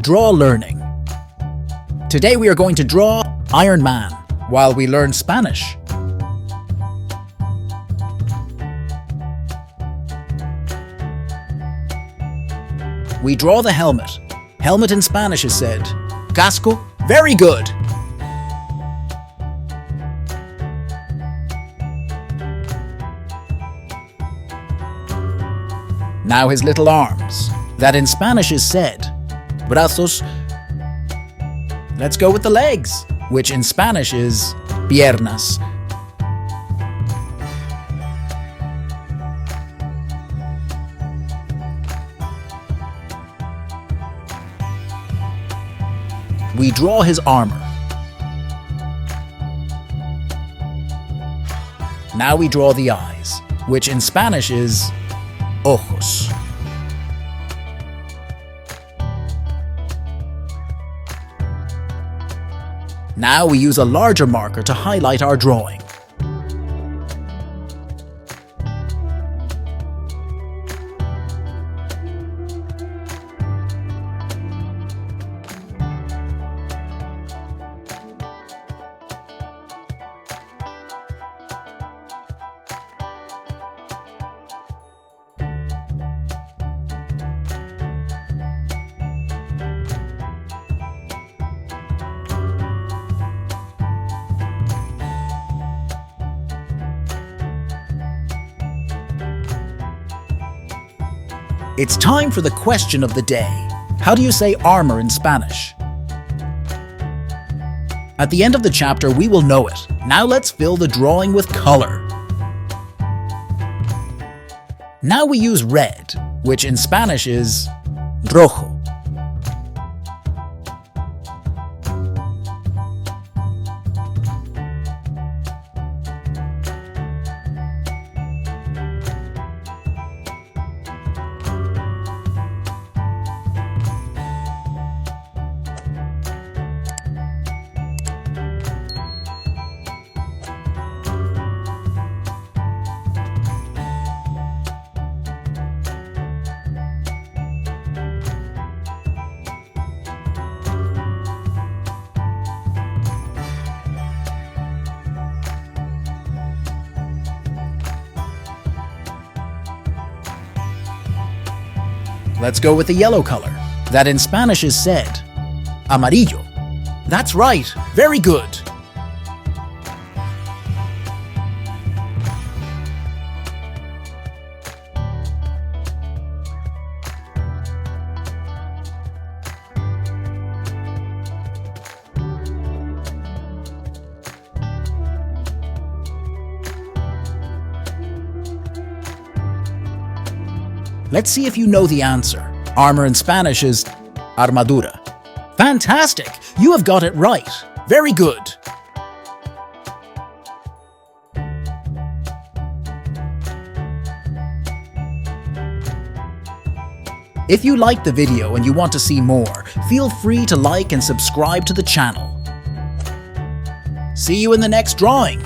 Draw learning. Today we are going to draw Ironman while we learn Spanish. We draw the helmet. Helmet in Spanish is said CASCO. Very good. Now his little arms. That in Spanish is said BRAZOS. Let's go with the legs, which in Spanish is PIERNAS. We draw his armor. Now we draw the eyes, which in Spanish is OJOS. Now we use a larger marker to highlight our drawing. It's time for the question of the day. How do you say armor in Spanish? At the end of the chapter, we will know it. Now let's fill the drawing with color. Now we use red, which in Spanish is rojo. Let's go with the yellow color. That in Spanish is said AMARILLO. That's right, very good. Let's see if you know the answer. Armor in Spanish is armadura. Fantastic! You have got it right. Very good. If you liked the video and you want to see more, feel free to like and subscribe to the channel. See you in the next drawing.